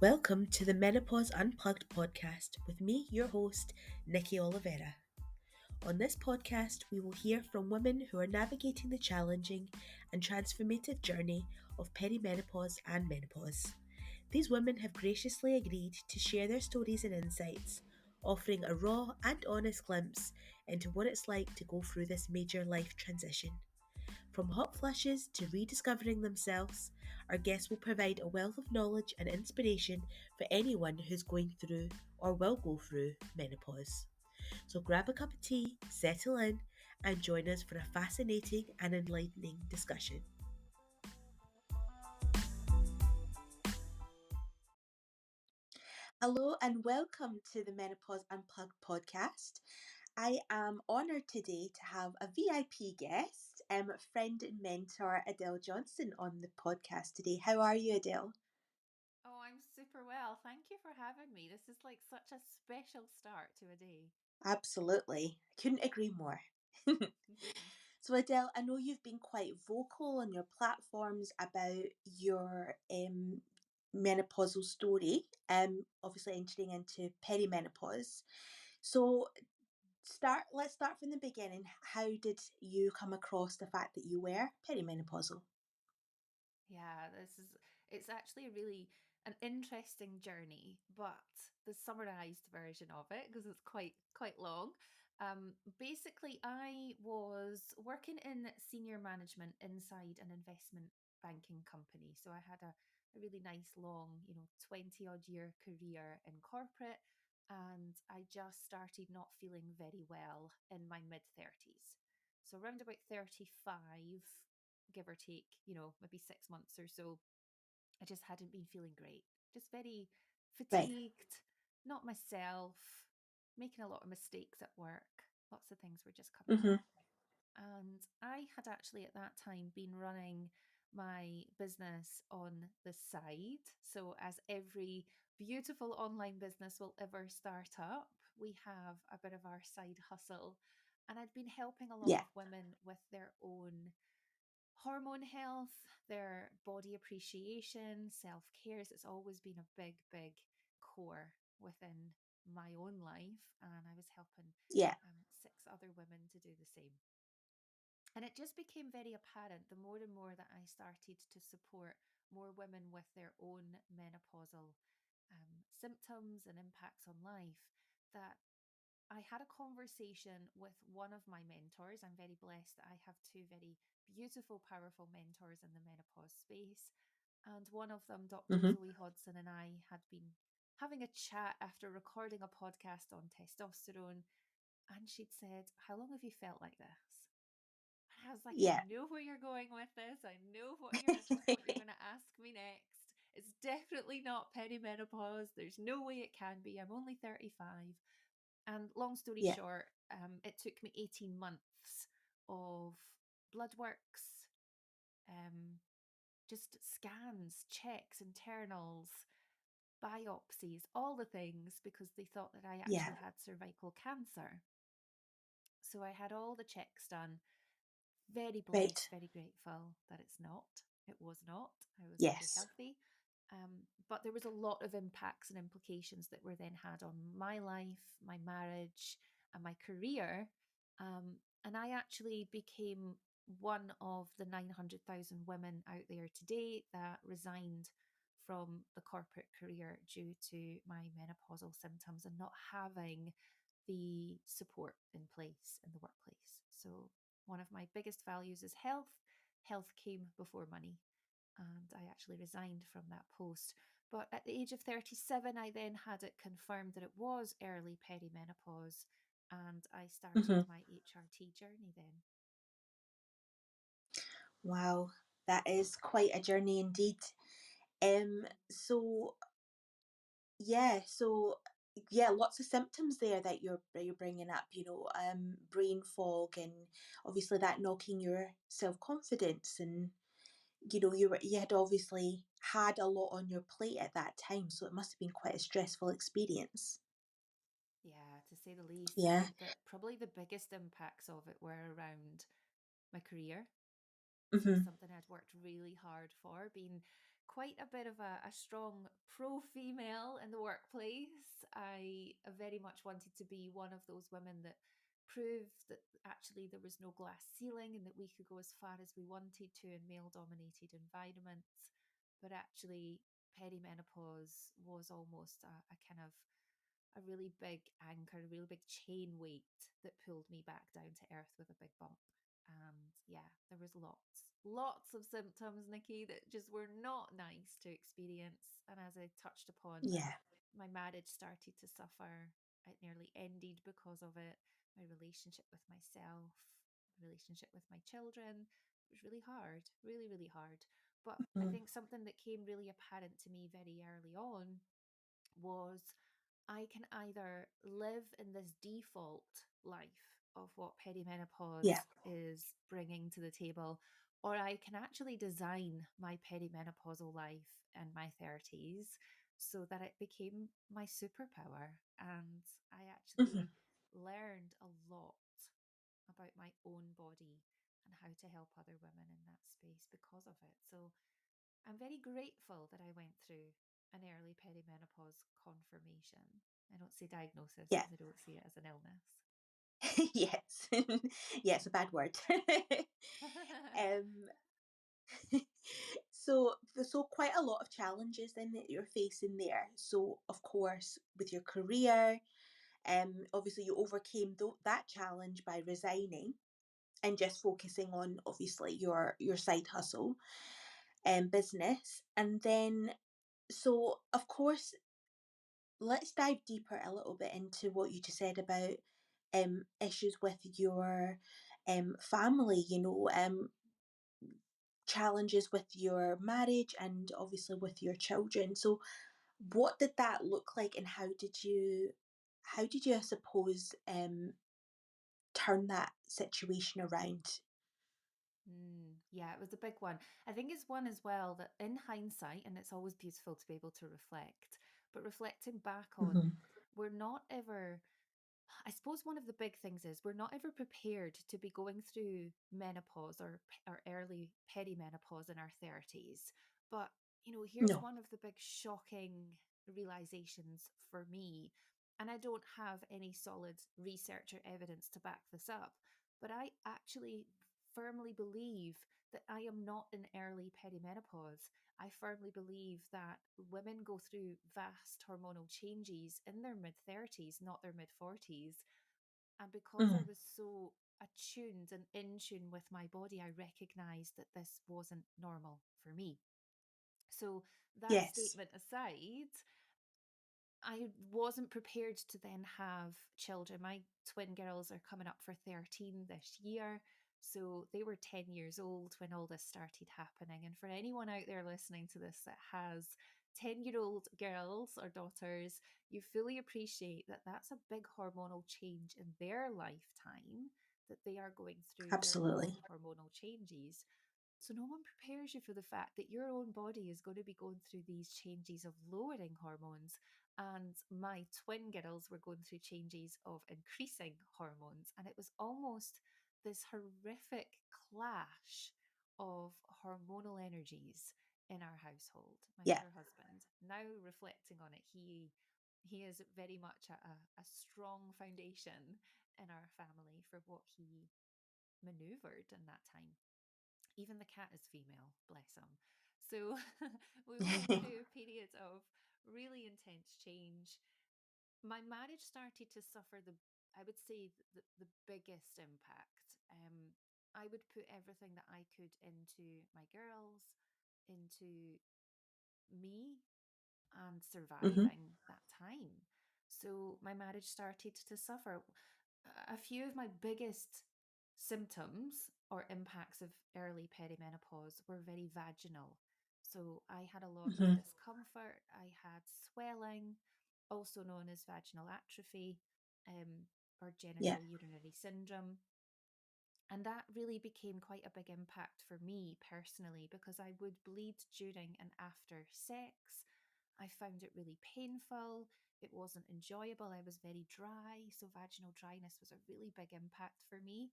Welcome to the Menopause Unplugged Podcast with me, your host, Nikki Oliveira. On this podcast, we will hear from women who are navigating the challenging and transformative journey of perimenopause and menopause. These women have graciously agreed to share their stories and insights, offering a raw and honest glimpse into what it's like to go through this major life transition. From hot flushes to rediscovering themselves, our guests will provide a wealth of knowledge and inspiration for anyone who's going through or will go through menopause. So grab a cup of tea, settle in, and join us for a fascinating and enlightening discussion. Hello and welcome to the Menopause Unplugged podcast. I am honoured today to have a VIP guest, friend and mentor Adele Johnson on the podcast today. How are you, Adele? Oh, I'm super well. Thank you for having me. This is like such a special start to a day. Absolutely. I couldn't agree more. So Adele, I know you've been quite vocal on your platforms about your menopausal story, obviously entering into perimenopause. So let's start from the beginning. How did you come across the fact that you were perimenopausal? Yeah, it's actually an interesting journey, but the summarized version of it, because it's quite long. Basically, I was working in senior management inside an investment banking company. So I had a really nice long, 20 odd year career in corporate, and I just started not feeling very well in my mid 30s. So around about 35, give or take, maybe 6 months or so, I just hadn't been feeling great. Just very Right. fatigued, not myself, making a lot of mistakes at work. Lots of things were just coming up. Mm-hmm. And I had actually at that time been running my business on the side. So, as every beautiful online business will ever start up, we have a bit of our side hustle. And I'd been helping a lot Yeah. of women with their own hormone health, their body appreciation, self care. It's always been a big core within my own life. And I was helping Yeah. 6 other women to do the same. And it just became very apparent the more and more that I started to support more women with their own menopausal symptoms and impacts on life that I had a conversation with one of my mentors. I'm very blessed that I have two very beautiful, powerful mentors in the menopause space. And one of them, Dr. Mm-hmm. Zoe Hodson, and I had been having a chat after recording a podcast on testosterone. And she'd said, "How long have you felt like this?" And I was like, I Yeah. know where you're going with this. I know what you're gonna ask me next. It's definitely not perimenopause. There's no way it can be. I'm only 35. And long story Yeah. short, it took me 18 months of blood works, um, just scans, checks, internals, biopsies, all the things, because they thought that I actually Yeah. had cervical cancer. So I had all the checks done. Very blessed, Right. very grateful that it's not. It was not. I was very Yes. healthy. But there was a lot of impacts and implications that were then had on my life, my marriage, and my career. And I actually became one of the 900,000 women out there today that resigned from the corporate career due to my menopausal symptoms and not having the support in place in the workplace. So one of my biggest values is health. Health came before money. And I actually resigned from that post. But at the age of 37, I then had it confirmed that it was early perimenopause. And I started Mm-hmm. my HRT journey then. Wow, that is quite a journey indeed. So yeah, so yeah, lots of symptoms there that you're bringing up. Brain fog, and obviously that knocking your self confidence, and you had obviously had a lot on your plate at that time, so it must have been quite a stressful experience. Yeah, to say the least. I Yeah. think that probably the biggest impacts of it were around my career. So Mm-hmm. something I'd worked really hard for, being quite a bit of a strong pro female in the workplace. I very much wanted to be one of those women that proved that actually there was no glass ceiling and that we could go as far as we wanted to in male dominated environments. But actually, perimenopause was almost a kind of a really big anchor, a real big chain weight that pulled me back down to earth with a big bump. And yeah, there was lots of symptoms, Nikki, that just were not nice to experience. And as I touched upon, Yeah. my marriage started to suffer. It nearly ended because of it. My relationship with myself, relationship with my children, it was really hard, really, really hard. But I Mm. think something that came really apparent to me very early on was I can either live in this default life of what Yeah. perimenopause is bringing to the table, or I can actually design my perimenopausal life in my 30s so that it became my superpower. And I Hmm. actually learned a lot about my own body and how to help other women in that space because of it. So I'm very grateful that I went through an early perimenopause confirmation. I don't say diagnosis Yeah. because I don't see it as an illness. Yes. Yeah, it's a bad word. um, so quite a lot of challenges then that you're facing there. So of course, with your career, obviously you overcame that challenge by resigning and just focusing on obviously your side hustle and business. And then so of course, let's dive deeper a little bit into what you just said about issues with your family, challenges with your marriage and obviously with your children. So what did that look like, and how did you I suppose turn that situation around? Yeah, it was a big one. I think it's one as well that in hindsight, and it's always beautiful to be able to reflect, but reflecting back on, Hmm. we're not ever I suppose one of the big things is we're not ever prepared to be going through menopause or early perimenopause in our 30s. But, here's No. one of the big shocking realizations for me. And I don't have any solid research or evidence to back this up, but I actually firmly believe that I am not in early perimenopause. I firmly believe that women go through vast hormonal changes in their mid 30s, not their mid 40s. And because I Mm. was so attuned and in tune with my body, I recognized that this wasn't normal for me. So, that Yes. statement aside, I wasn't prepared to then have children. My twin girls are coming up for 13 this year. So they were 10 years old when all this started happening. And for anyone out there listening to this that has 10-year-old girls or daughters, you fully appreciate that that's a big hormonal change in their lifetime, that they are going through their own Absolutely. hormonal changes. So no one prepares you for the fact that your own body is going to be going through these changes of lowering hormones. And my twin girls were going through changes of increasing hormones. And it was almost this horrific clash of hormonal energies in our household. My Yeah. poor husband. Now reflecting on it, he is very much a strong foundation in our family for what he maneuvered in that time. Even the cat is female, bless him. So we went through a period of really intense change. My marriage started to suffer I would say, the biggest impact. I would put everything that I could into my girls, into me, and Hmm. surviving that time. So my marriage started to suffer. A few of my biggest symptoms or impacts of early perimenopause were very vaginal. So I had a lot of Hmm. discomfort, I had swelling, also known as vaginal atrophy, or Yeah. genital urinary syndrome. And that really became quite a big impact for me personally because I would bleed during and after sex. I found it really painful. It wasn't enjoyable. I was very dry. So, vaginal dryness was a really big impact for me.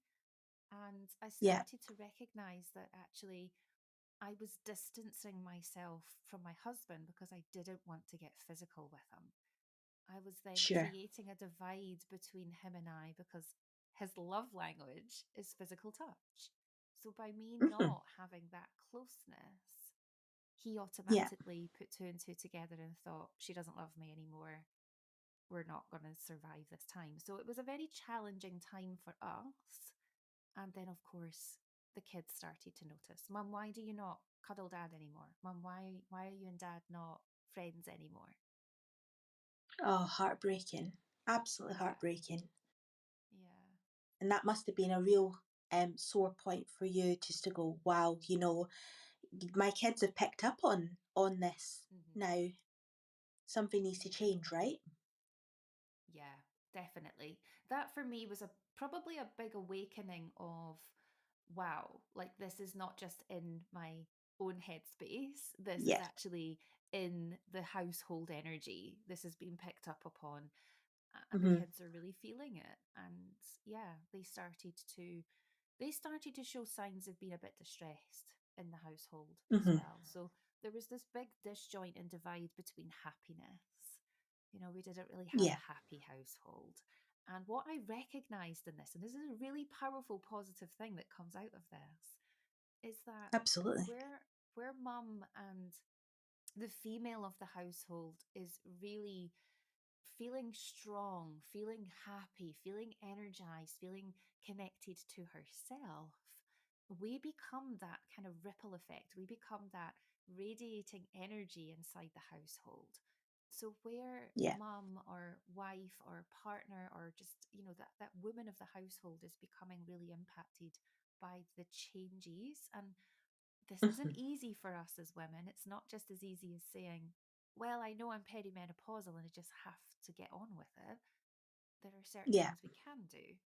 And I Yeah. started to recognize that actually I was distancing myself from my husband because I didn't want to get physical with him. I was then Sure. creating a divide between him and I because his love language is physical touch. So by me Hmm. not having that closeness, he Yeah. automatically put two and two together and thought, she doesn't love me anymore. We're not going to survive this time. So it was a very challenging time for us. And then, of course, the kids started to notice, Mum, why do you not cuddle dad anymore? Mum, why are you and dad not friends anymore? Oh, heartbreaking. Absolutely Yeah, heartbreaking. yeah. And that must have been a real sore point for you, just to go, wow, my kids have picked up on this Hmm. now. Something needs to Yeah, change, right? yeah, definitely. That for me was a probably a big awakening of wow, like this is not just in my own headspace. This is Yeah. actually in the household energy. This has been picked up upon, and the Hmm. kids are really feeling it. And yeah, they started to show signs of being a bit distressed in the household as Hmm. well. So there was this big disjoint and divide between happiness. We didn't really have Yeah. a happy household. And what I recognized in this, and this is a really powerful positive thing that comes out of this, is that Absolutely. where mum and the female of the household is really feeling strong, feeling happy, feeling energized, feeling connected to herself, we become that kind of ripple effect. We become that radiating energy inside the household. So where Yeah. mum or wife or partner or just, that woman of the household is becoming really impacted by the changes. And this isn't Hmm. easy for us as women. It's not just as easy as saying, well, I know I'm perimenopausal and I just have to get on with it. There are certain Yeah. things we can do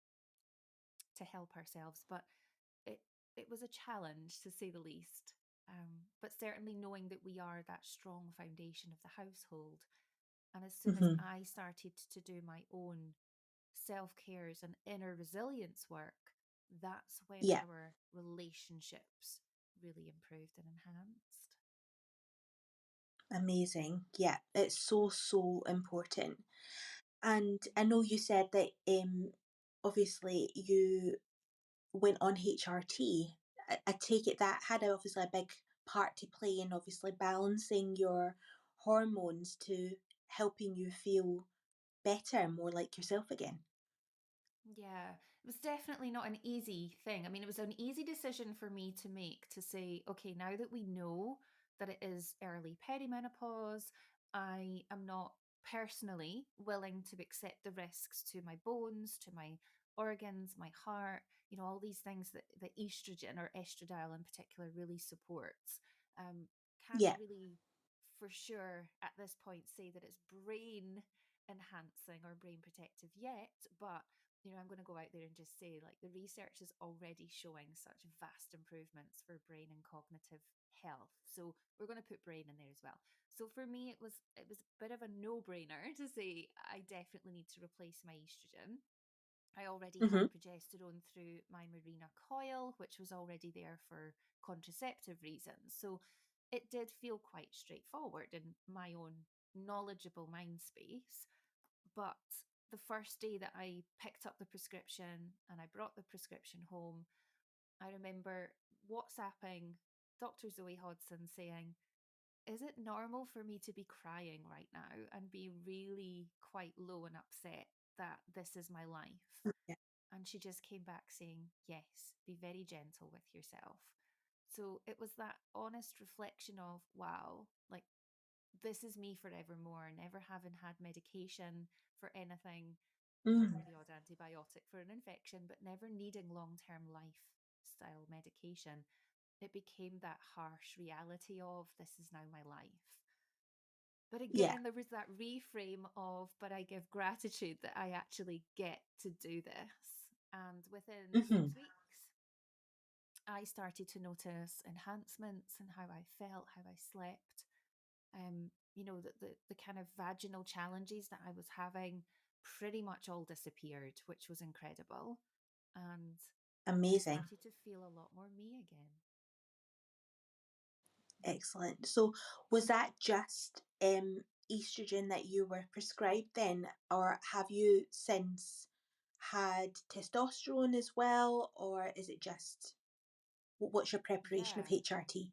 to help ourselves, but it it was a challenge to say the least. But certainly knowing that we are that strong foundation of the household, and as soon as Hmm. I started to do my own self cares and inner resilience work, that's when Yeah. our relationships really improved and enhanced. Amazing. Yeah. It's so, so important. And I know you said that obviously you went on HRT. I take it that had obviously a big part to play in obviously balancing your hormones to helping you feel better and more like yourself again. Yeah, it was definitely not an easy thing. I mean, it was an easy decision for me to make to say, okay, now that we know that it is early perimenopause, I am not personally willing to accept the risks to my bones, to my organs, my heart, all these things that estrogen or estradiol in particular really supports. Can't Yeah. really for sure at this point say that it's brain enhancing or brain protective yet, but I'm going to go out there and just say, like, the research is already showing such vast improvements for brain and cognitive health. So we're going to put brain in there as well. So for me, it was a bit of a no-brainer to say I definitely need to replace my estrogen. I already Hmm. had progesterone through my Marina coil, which was already there for contraceptive reasons. So it did feel quite straightforward in my own knowledgeable mind space. But the first day that I picked up the prescription and I brought the prescription home, I remember WhatsApping Dr. Zoe Hodson saying, is it normal for me to be crying right now and be really quite low and upset that this is my life? Yeah. And she just came back saying, yes, be very gentle with yourself. So it was that honest reflection of, wow, like this is me forevermore, never having had medication for anything, Mm. the odd antibiotic for an infection, but never needing long term lifestyle medication. It became that harsh reality of this is now my life. But Yeah. again, there was that reframe of, but I give gratitude that I actually get to do this. And within Hmm. 6 weeks, I started to notice enhancements in how I felt, how I slept. The kind of vaginal challenges that I was having pretty much all disappeared, which was incredible. And I Amazing. started to feel a lot more me again. Excellent. So was that just estrogen that you were prescribed then, or have you since had testosterone as well, or is it just what's your preparation of Yeah. HRT?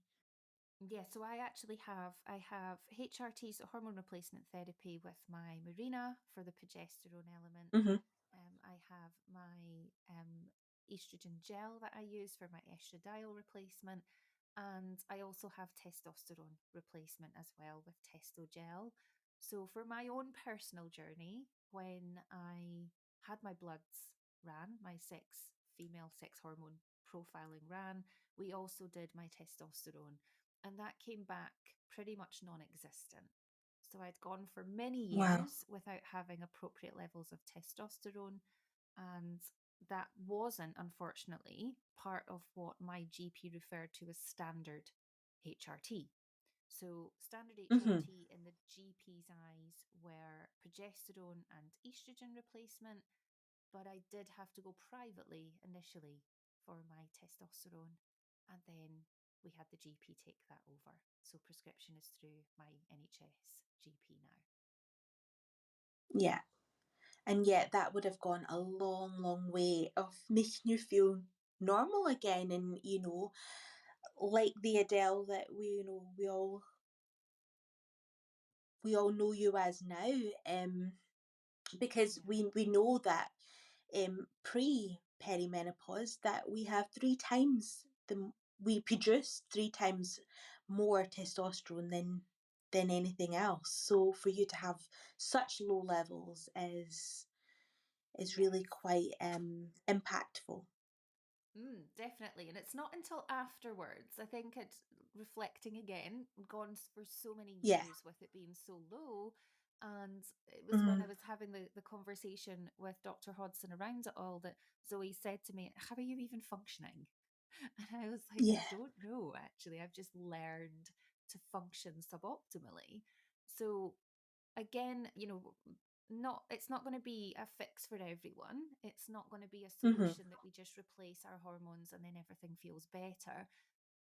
Yeah, so I have HRT, so hormone replacement therapy with my Mirena for the progesterone element. Mm-hmm. I have my estrogen gel that I use for my estradiol replacement, and I also have testosterone replacement as well with testo gel. So for my own personal journey, when I had my bloods ran, my female sex hormone profiling ran, we also did my testosterone, and that came back pretty much non-existent. So I'd gone for many Wow. years without having appropriate levels of testosterone, and that wasn't, unfortunately, part of what my GP referred to as standard HRT. So, standard Mm-hmm. HRT in the GP's eyes were progesterone and estrogen replacement, but I did have to go privately initially for my testosterone, and then we had the GP take that over. So, prescription is through my NHS GP now. Yeah. And yet that would have gone a long, long way of making you feel normal again, and like the Adele that we all know you as now. Because Yeah. we know that pre perimenopause that we have three times we produce three times more testosterone than anything else. So for you to have such low levels is really Yes. quite impactful. Definitely. And it's not until afterwards, I think it's reflecting again, gone for so many Yeah. years with it being so low. And it was when Mm, I was having the conversation with Dr. Hodson around it all that Zoe said to me, "How are you even functioning?" And I was like, I yeah. don't know, actually. I've just learned to function suboptimally. So again, not it's not going to be a fix for everyone. It's not going to be a Hmm. solution that we just replace our hormones and then everything feels better.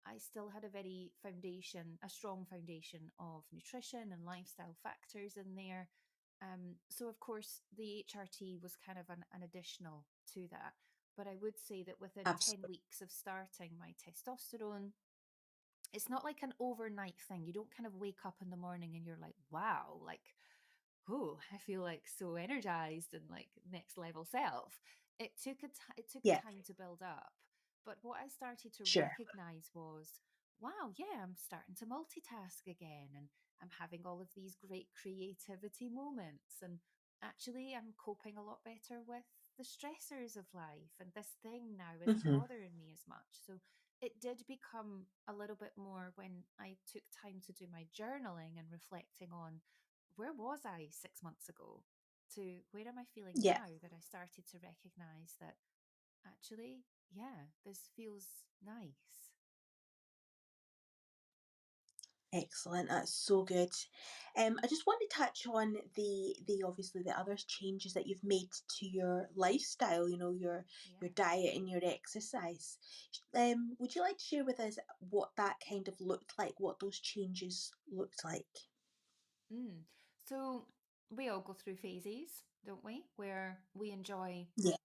I still had a strong foundation of nutrition and lifestyle factors in there. So of course the HRT was kind of an additional to that. But I would say that within 10 Absolutely. weeks of starting my testosterone, it's not like an overnight thing. You don't kind of wake up in the morning and you're like, wow, like, oh, I feel like so energized and like next level self. It took Yeah. time to build up. But what I started to Sure. recognize was, wow, yeah, I'm starting to multitask again, and I'm having all of these great creativity moments, and actually I'm coping a lot better with the stressors of life, and this thing now isn't Hmm. bothering me as much. So it did become a little bit more when I took time to do my journaling and reflecting on where was I 6 months ago to where am I feeling Yeah. now, that I started to recognize that actually, yeah, this feels nice. Excellent. That's so good. I just want to touch on the obviously the other changes that you've made to your lifestyle. Your Yeah. diet and your exercise. Would you like to share with us what that kind of looked like? What those changes looked like? Mm. So we all go through phases, don't we? Where we enjoy Yeah.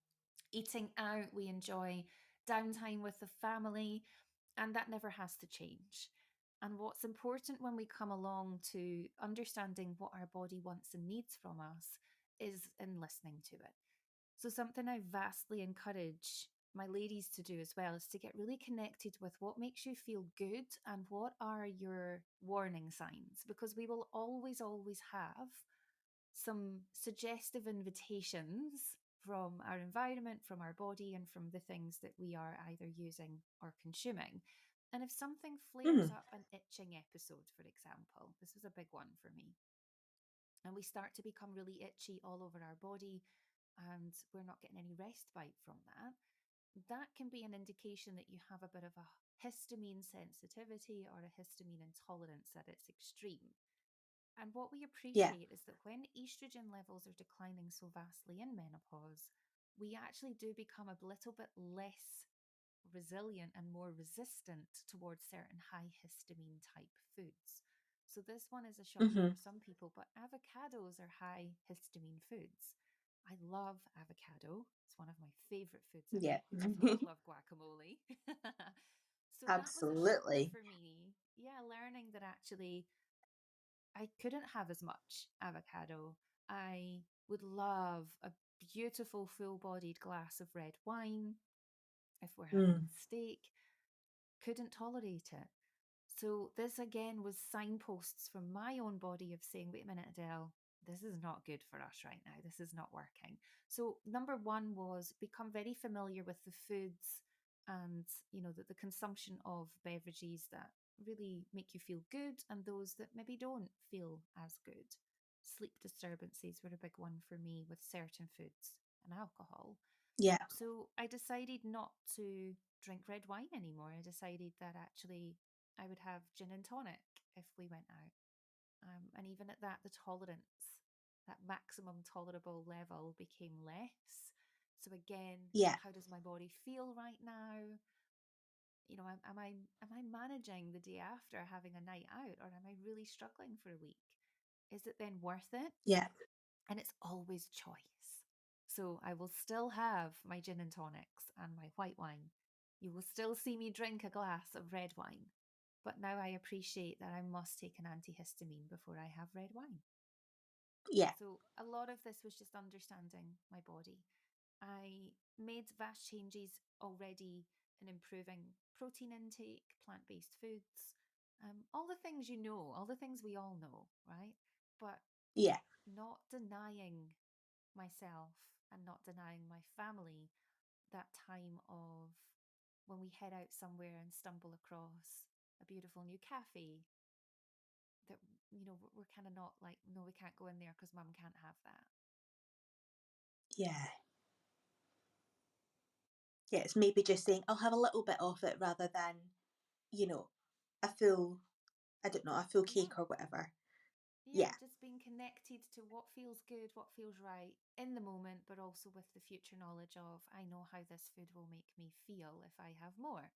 eating out, we enjoy downtime with the family, and that never has to change. And what's important when we come along to understanding what our body wants and needs from us is in listening to it. So, something I vastly encourage my ladies to do as well is to get really connected with what makes you feel good and what are your warning signs, because we will always, always have some suggestive invitations from our environment, from our body, and from the things that we are either using or consuming. And if something flares Mm, up, an itching episode, for example, this was a big one for me, and we start to become really itchy all over our body, and we're not getting any respite from that, that can be an indication that you have a bit of a histamine sensitivity or a histamine intolerance at its extreme. And what we yeah. appreciate is that when estrogen levels are declining so vastly in menopause, we actually do become a little bit less resilient and more resistant towards certain high histamine type foods. So this one is a shocker Mm-hmm. for some people, but avocados are high histamine foods. I love avocado. It's one of my favorite foods Yeah. ever. Who does not love guacamole? So that was a shocker Absolutely. for me. Yeah, learning that actually I couldn't have as much avocado. I would love a beautiful full bodied glass of red wine if we're having Mm. steak. Couldn't tolerate it. So this again was signposts from my own body of saying, wait a minute, Adele, this is not good for us right now. This is not working. So number one was become very familiar with the foods and the consumption of beverages that really make you feel good and those that maybe don't feel as good. Sleep disturbances were a big one for me with certain foods and alcohol. Yeah. So I decided not to drink red wine anymore. I decided that actually I would have gin and tonic if we went out. And even at that, the tolerance, that maximum tolerable level became less. So again, Yeah. how does my body feel right now? Am I managing the day after having a night out, or am I really struggling for a week? Is it then worth it? Yeah. And it's always choice. So I will still have my gin and tonics and my white wine. You will still see me drink a glass of red wine. But now I appreciate that I must take an antihistamine before I have red wine. Yeah. So a lot of this was just understanding my body. I made vast changes already in improving protein intake, plant based foods, all the things all the things we all know, right? But Yeah. not denying myself and not denying my family that time of when we head out somewhere and stumble across a beautiful new cafe that we're kind of not like, no, we can't go in there because mum can't have that. Yeah. Yeah. It's maybe just saying, I'll have a little bit of it rather than, you know, a full, I don't know, a full Yeah, cake or whatever. yeah, Yeah. just being connected to what feels good, what feels right in the moment, but also with the future knowledge of I know how this food will make me feel if I have more.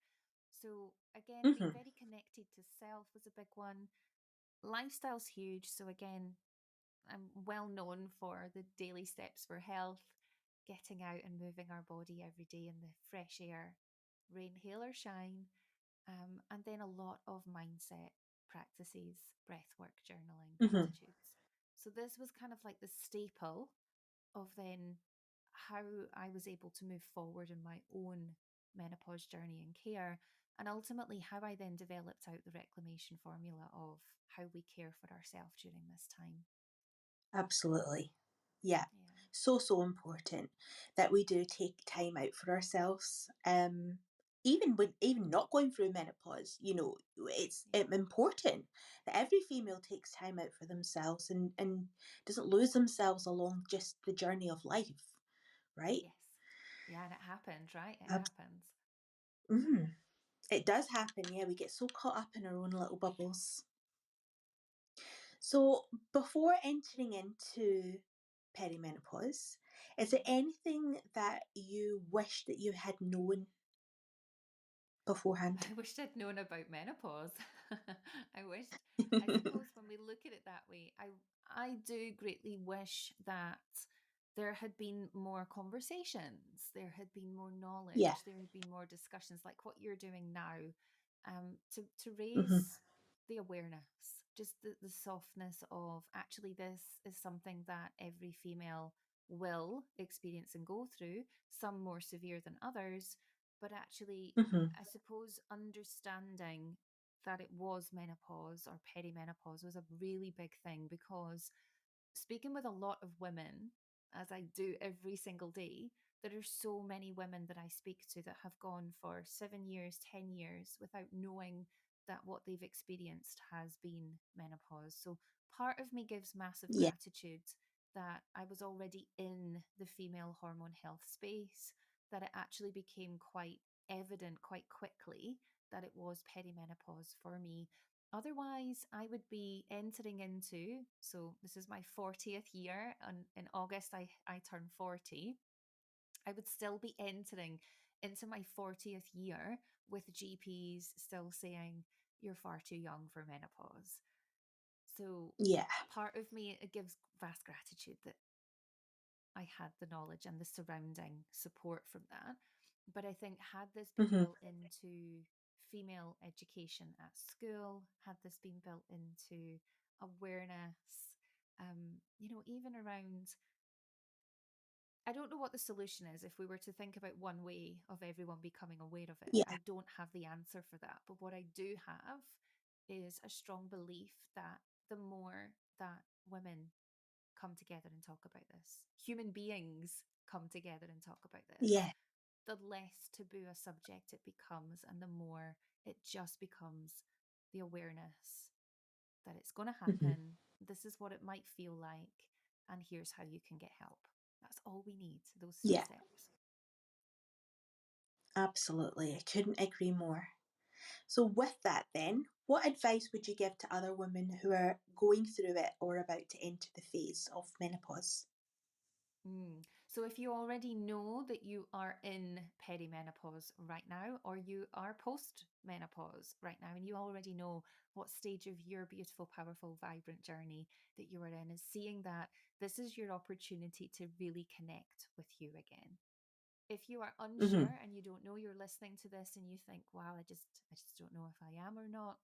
So again, being Mm-hmm. very connected to self was a big one. Lifestyle's huge. So again, I'm well known for the daily steps for health, getting out and moving our body every day in the fresh air, rain, hail, or shine. And then a lot of mindset practices, breath work, journaling, Mm-hmm. gratitudes. So this was kind of like the staple of then how I was able to move forward in my own menopause journey and care. And ultimately, how I then developed out the reclamation formula of how we care for ourselves during this time. Absolutely. Yeah. Yeah. So, so important that we do take time out for ourselves. Even not going through menopause, it's Yeah. important that every female takes time out for themselves and doesn't lose themselves along just the journey of life, right? Yes. Yeah. And it happens, right? It Ab- happens. mhm. It does happen, yeah. We get so caught up in our own little bubbles. So, before entering into perimenopause, is there Mhm. anything that you wish that you had known beforehand? I wished I'd known about menopause. I wished, I suppose when we look at it that way, I do greatly wish that there had been more conversations, there had been more Yeah. knowledge, there had been more discussions like what you're doing now, to Hmm. raise the awareness, just the softness of actually this is something that every female will experience and go through, some more severe than others, but actually Hmm. I suppose understanding that it was menopause or perimenopause was a really big thing because speaking with a lot of women, as I do every single day, there are so many women that I speak to that have gone for 7 years, 10 years without knowing that what they've experienced has been menopause. So part of me gives massive Yeah. gratitude that I was already in the female hormone health space, that it actually became quite evident quite quickly that it was perimenopause for me. Otherwise, I would be entering into, so this is my 40th year, and in August I turn 40. I would still be entering into my 40th year with GPs still saying you're far too young for menopause. So Yeah. part of me, it gives vast gratitude that I had the knowledge and the surrounding support from that. But I think, had this been Hmm. built into female education at school, had this been built into awareness, even around, I don't know what the solution is if we were to think about one way of everyone becoming aware of it. Yeah. I don't have the answer for that. But what I do have is a strong belief that the more that women come together and talk about this, human beings come together and talk about this, Yeah. the less taboo a subject it becomes, and the more it just becomes the awareness that it's going to Hmm. happen. This is what it might feel like, and here's how you can get help. That's all we need, those three Yeah. steps. Absolutely. I couldn't agree more. So, with that, then, what advice would you give to other women who are going through it or about to enter the phase of menopause? So, if you already know that you are in perimenopause right now, or you are post menopause right now, and you already know what stage of your beautiful, powerful, vibrant journey that you are in, is seeing that this is your opportunity to really connect with you again. If you are Hmm. unsure and you don't know, you're listening to this and you think, wow, I just don't know if I am or not,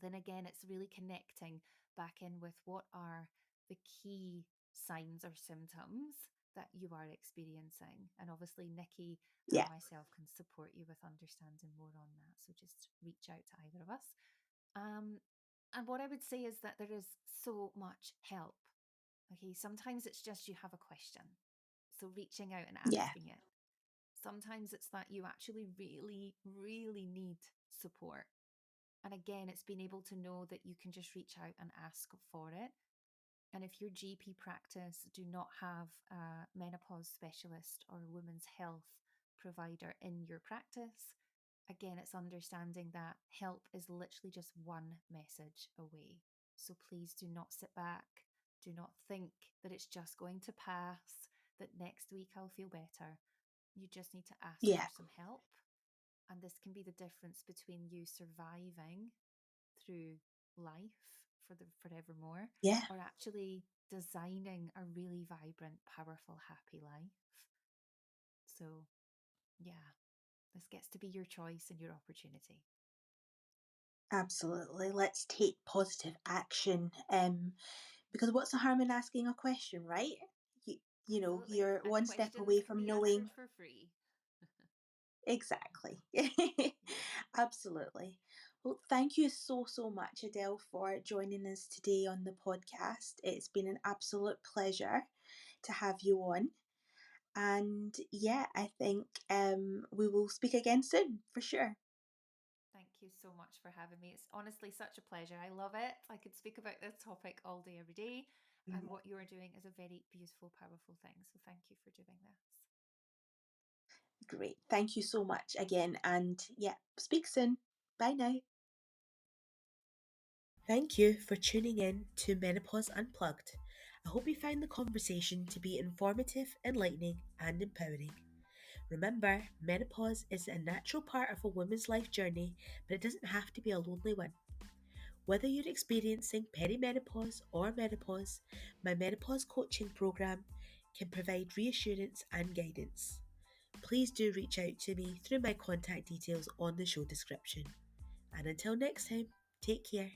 then again, it's really connecting back in with what are the key signs or symptoms that you are experiencing. And obviously, Nikki and Yeah. myself can support you with understanding more on that. So just reach out to either of us. Um, and what I would say is that there is so much help. Okay, sometimes it's just you have a question. So reaching out and Yeah. asking it. Sometimes it's that you actually really, really need support. And again, it's being able to know that you can just reach out and ask for it. And if your GP practice do not have a menopause specialist or a women's health provider in your practice, again, it's understanding that help is literally just one message away. So please do not sit back. Do not think that it's just going to pass, that next week I'll feel better. You just need to ask for Yeah. some help. And this can be the difference between you surviving through life for the forevermore, Yeah. or actually designing a really vibrant, powerful, happy life. So, yeah, this gets to be your choice and your opportunity. Absolutely. Let's take positive action. Because what's the harm in asking a question, right? You, Absolutely. you're And one step questions away can from be knowing answered for free. exactly. Yeah. Absolutely. Well, thank you so, so much, Adele, for joining us today on the podcast. It's been an absolute pleasure to have you on. And yeah, I think we will speak again soon for sure. Thank you so much for having me. It's honestly such a pleasure. I love it. I could speak about this topic all day, every day. And Mhm. what you're doing is a very beautiful, powerful thing. So thank you for doing this. Great. Thank you so much again. And yeah, speak soon. Bye now. Thank you for tuning in to Menopause Unplugged. I hope you found the conversation to be informative, enlightening, and empowering. Remember, menopause is a natural part of a woman's life journey, but it doesn't have to be a lonely one. Whether you're experiencing perimenopause or menopause, my menopause coaching program can provide reassurance and guidance. Please do reach out to me through my contact details on the show description. And until next time, take care.